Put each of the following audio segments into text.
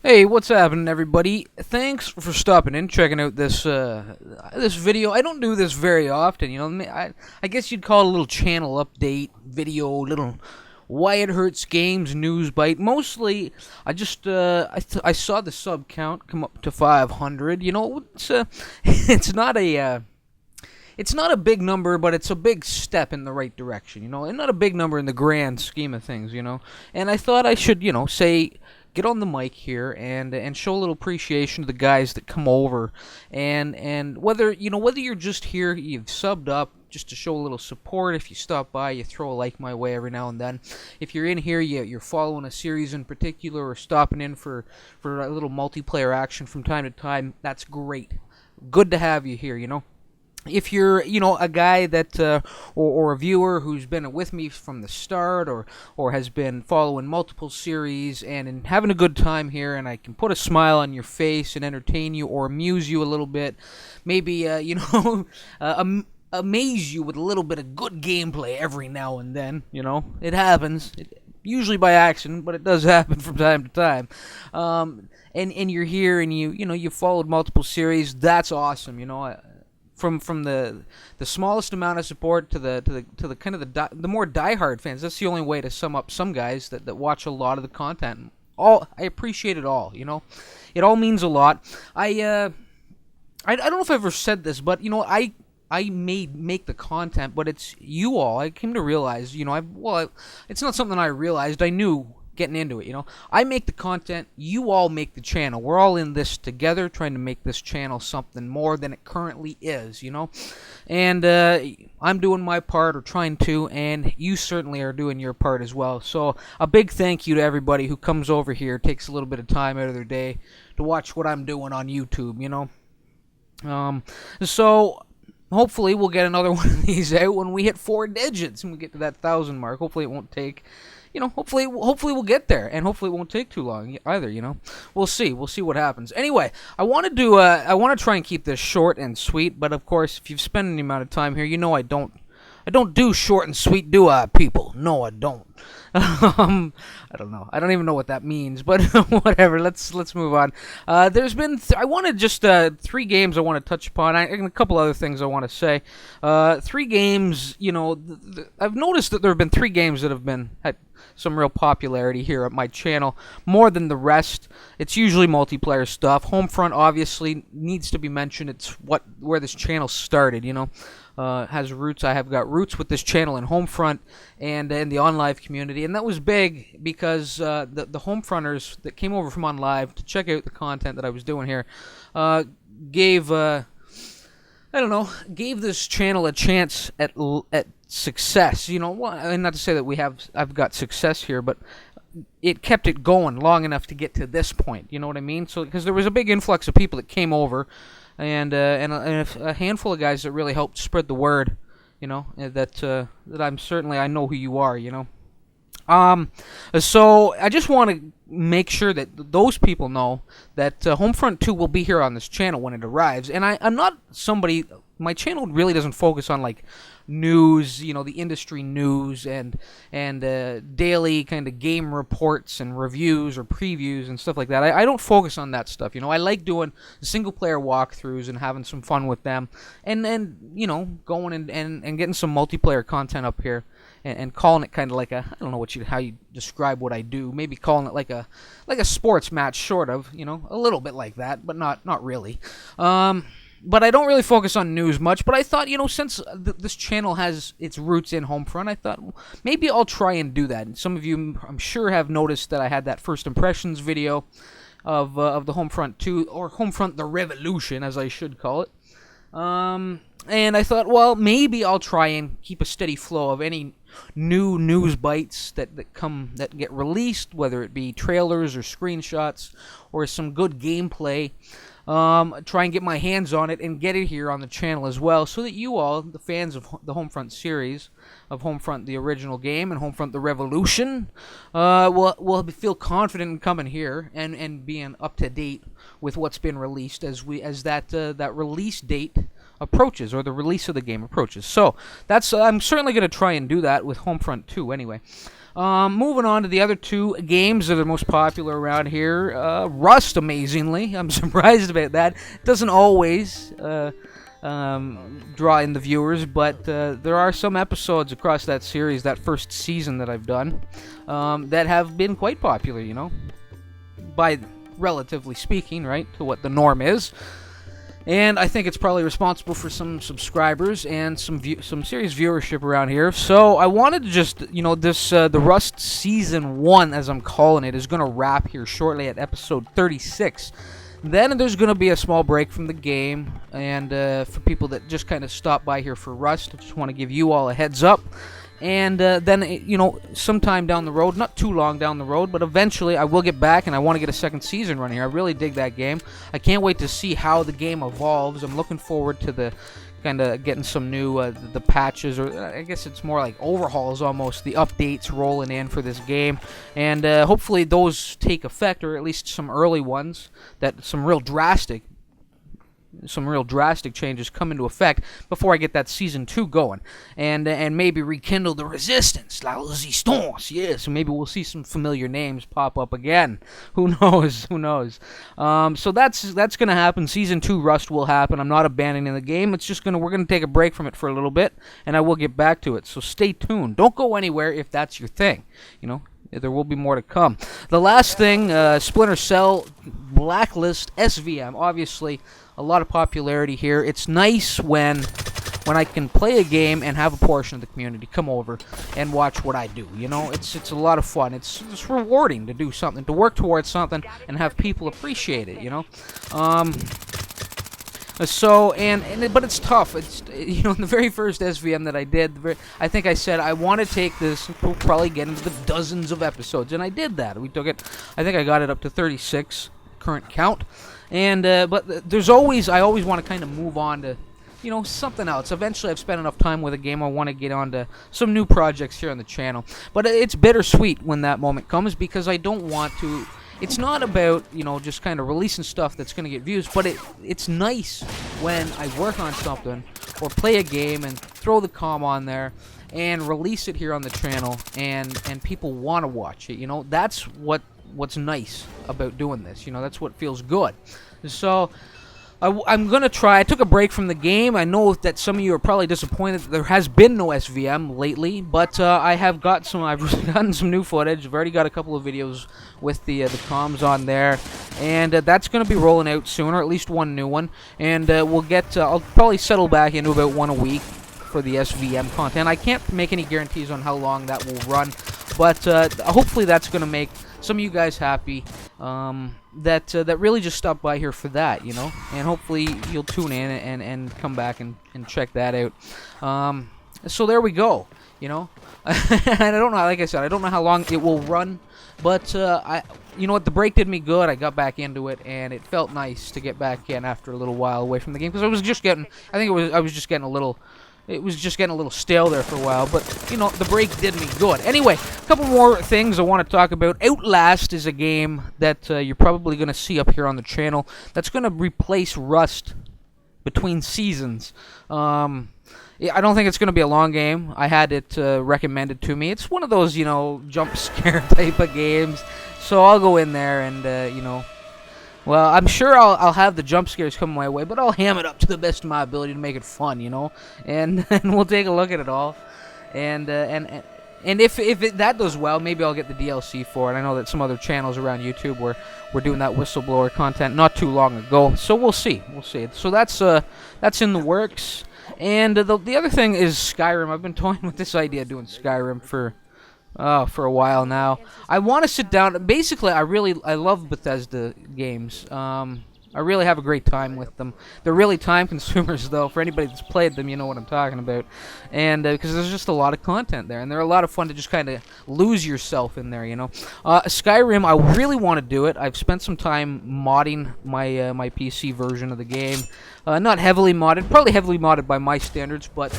Hey, what's happening, everybody? Thanks for stopping in, checking out this video. I don't do this very often, I guess you'd call it a little channel update video, little why it hurts games news bite. Mostly, I saw the sub count come up to 500. It's not a big number, but it's a big step in the right direction, and not a big number in the grand scheme of things. And I thought I should, say, get on the mic here and show a little appreciation to the guys that come over, and whether you're just here, you've subbed up just to show a little support. If you stop by, you throw a like my way every now and then. If you're in here, you're following a series in particular or stopping in for a little multiplayer action from time to time, that's great. Good to have you here. If you're, a guy that, or a viewer who's been with me from the start, or has been following multiple series and having a good time here, and I can put a smile on your face and entertain you or amuse you a little bit, maybe, amaze you with a little bit of good gameplay every now and then, it happens. Usually by accident, but it does happen from time to time. And you're here and you followed multiple series. That's awesome, From the smallest amount of support to the kind of the more diehard fans. That's the only way to sum up some guys that watch a lot of the content. I appreciate it all. It all means a lot. I don't know if I've ever said this, but I may make the content, but it's you all. I came to realize, it's not something I realized. I knew getting into it, I make the content, you all make the channel. We're all in this together, trying to make this channel something more than it currently is, And I'm doing my part, or trying to, and you certainly are doing your part as well. So a big thank you to everybody who comes over here, takes a little bit of time out of their day to watch what I'm doing on YouTube, So hopefully we'll get another one of these out when we hit 4 digits and we get to that 1,000 mark. Hopefully it won't take, hopefully we'll get there, and hopefully it won't take too long either. We'll see what happens. Anyway, I want to try and keep this short and sweet, but of course, if you've spent any amount of time here, I don't do short and sweet, do I, people? No, I don't. I don't know. I don't even know what that means, but whatever. Let's move on. There's been I wanted just 3 games I want to touch upon, and a couple other things I want to say. 3 games. I've noticed that there have been 3 games that have been had some real popularity here at my channel, more than the rest. It's usually multiplayer stuff. Homefront obviously needs to be mentioned. It's where this channel started. Has roots. I have got roots with this channel in Homefront and in the OnLive community, and that was big because the Homefronters that came over from OnLive to check out the content that I was doing here gave this channel a chance at success. And not to say that I've got success here, but it kept it going long enough to get to this point. You know what I mean? So because there was a big influx of people that came over. And a handful of guys that really helped spread the word, that I know who you are, So I just want to make sure that those people know that Homefront 2 will be here on this channel when it arrives. And I'm not somebody. My channel really doesn't focus on like news, the industry news and daily kind of game reports and reviews or previews and stuff like that. I don't focus on that stuff. I like doing single player walkthroughs and having some fun with them, and going and getting some multiplayer content up here and calling it kind of like I don't know how you describe what I do. Maybe calling it like a sports match, sort of, a little bit like that, but not really. But I don't really focus on news much. But I thought, since this channel has its roots in Homefront, I thought maybe I'll try and do that. And some of you, I'm sure, have noticed that I had that first impressions video of the Homefront 2, or Homefront the Revolution, as I should call it. And I thought, well, maybe I'll try and keep a steady flow of any new news bites that get released, whether it be trailers or screenshots or some good gameplay. Try and get my hands on it and get it here on the channel as well, so that you all, the fans of the Homefront series, of Homefront the original game and Homefront the Revolution, will feel confident in coming here and being up to date with what's been released, as that release date approaches, or the release of the game approaches. So I'm certainly going to try and do that with Homefront 2 anyway. Moving on to the other two games that are most popular around here. Rust, amazingly. I'm surprised about that. It doesn't always draw in the viewers, but there are some episodes across that series, that first season that I've done, that have been quite popular, you know, by relatively speaking, right, to what the norm is. And I think it's probably responsible for some subscribers and some serious viewership around here. So I wanted to just, you know, this the Rust Season 1, as I'm calling it, is going to wrap here shortly at episode 36. Then there's going to be a small break from the game, and for people that just kind of stop by here for Rust, I just want to give you all a heads up. And then, you know, sometime down the road, not too long down the road, but eventually I will get back, and I want to get a second season running here. I really dig that game. I can't wait to see how the game evolves. I'm looking forward to the kind of getting some new the patches, or I guess it's more like overhauls almost, the updates rolling in for this game, and hopefully those take effect, or at least some early ones, that some real drastic changes come into effect before I get that Season 2 going, and maybe rekindle the resistance, la resistance, yes, maybe we'll see some familiar names pop up again. Who knows? So that's gonna happen. Season 2 Rust will happen. I'm not abandoning the game. It's just we're gonna take a break from it for a little bit, and I will get back to it. So stay tuned. Don't go anywhere if that's your thing. You know, there will be more to come. The last thing, Splinter Cell Blacklist SVM. Obviously, a lot of popularity here. It's nice when I can play a game and have a portion of the community come over and watch what I do. You know, it's a lot of fun. It's rewarding to do something, to work towards something, and have people appreciate it. You know, but it's tough. It's, you know, in the very first SVM that I did, I think I said I want to take this, we'll probably get into the dozens of episodes, and I did that. We took it. I think I got it up to 36 current count. And but I always want to kind of move on to, you know, something else. Eventually, I've spent enough time with a game, I want to get on to some new projects here on the channel. But it's bittersweet when that moment comes, because I don't want to. It's not about, you know, just kind of releasing stuff that's going to get views, but it's nice when I work on something or play a game and throw the comm on there and release it here on the channel, and people want to watch it. You know, that's what's nice about doing this. You know, that's what feels good. So I'm gonna try. I took a break from the game. I know that some of you are probably disappointed that there has been no SVM lately, but I've gotten some new footage. I've already got a couple of videos with the comms on there, and that's gonna be rolling out soon, or at least one new one. And I'll probably settle back into about one a week for the SVM content. I can't make any guarantees on how long that will run, but hopefully that's gonna make some of you guys happy, that really just stopped by here for that, you know, and hopefully you'll tune in and come back and check that out. So there we go, you know. And I don't know, like I said, I don't know how long it will run, but you know what, the break did me good. I got back into it, and it felt nice to get back in after a little while away from the game, because I was just getting a little stale there for a while, but, you know, the break did me good. Anyway, a couple more things I want to talk about. Outlast is a game that you're probably going to see up here on the channel that's going to replace Rust between seasons. I don't think it's going to be a long game. I had it recommended to me. It's one of those, you know, jump scare type of games, so I'll go in there and, you know, well, I'm sure I'll have the jump scares come my way, but I'll ham it up to the best of my ability to make it fun, you know. And we'll take a look at it all, and if that does well, maybe I'll get the DLC for it. I know that some other channels around YouTube were doing that whistleblower content not too long ago, so we'll see. So that's in the works. And the other thing is Skyrim. I've been toying with this idea of doing Skyrim for a while now. I want to sit down. Basically, I love Bethesda games. I really have a great time with them. They're really time consumers, though. For anybody that's played them, you know what I'm talking about. And because there's just a lot of content there, and they're a lot of fun to just kind of lose yourself in there, you know. Skyrim, I really want to do it. I've spent some time modding my PC version of the game. Not heavily modded, probably heavily modded by my standards, but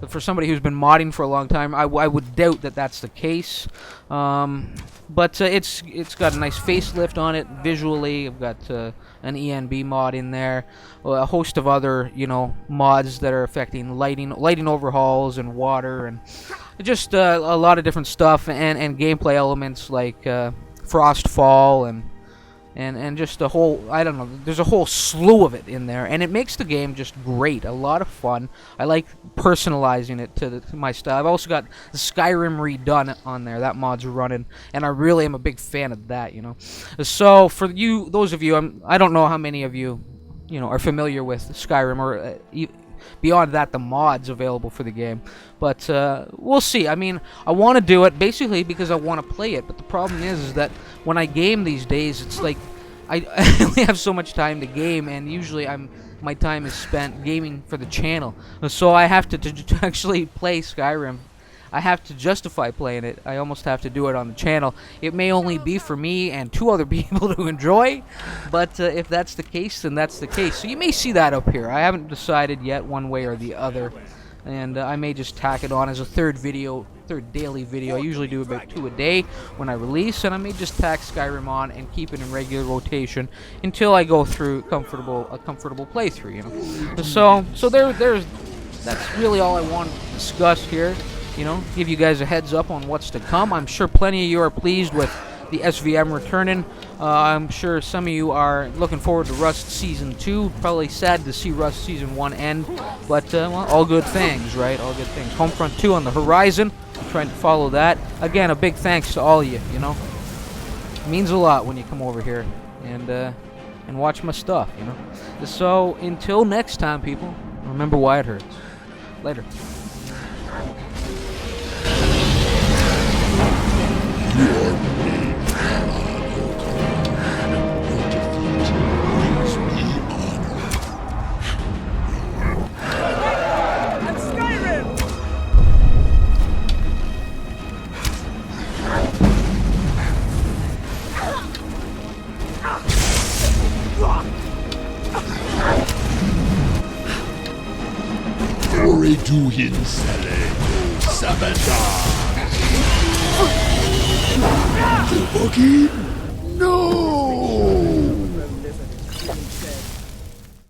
for somebody who's been modding for a long time, I would doubt that that's the case. But it's got a nice facelift on it visually. I've got an ENB mod in there, a host of other mods that are affecting lighting overhauls and water, and just a lot of different stuff and gameplay elements like Frostfall and just a whole, I don't know, there's a whole slew of it in there, and it makes the game just great, a lot of fun. I like personalizing it to my style. I've also got the Skyrim redone on there, that mod's running, and I really am a big fan of that, So for those of you, I don't know how many of you, are familiar with Skyrim, or beyond that, the mods available for the game. But we'll see. I mean, I want to do it basically because I want to play it. But the problem is that when I game these days, it's like I only have so much time to game, and usually my time is spent gaming for the channel. So I have to actually play Skyrim. I have to justify playing it. I almost have to do it on the channel. It may only be for me and 2 other people to enjoy, but if that's the case, then that's the case. So you may see that up here. I haven't decided yet one way or the other, and I may just tack it on as a third daily video. I usually do about 2 a day when I release, and I may just tack Skyrim on and keep it in regular rotation until I go through a comfortable playthrough. So that's really all I wanted to discuss here. Give you guys a heads up on what's to come. I'm sure plenty of you are pleased with the SVM returning. I'm sure some of you are looking forward to Rust Season 2. Probably sad to see Rust Season 1 end, but well, all good things, right? All good things. Homefront 2 on the horizon. I'm trying to follow that. Again, a big thanks to all of you, It means a lot when you come over here and watch my stuff, So, until next time, people, remember why it hurts. Later. Glory to Hinsele, Sabata. Boogie.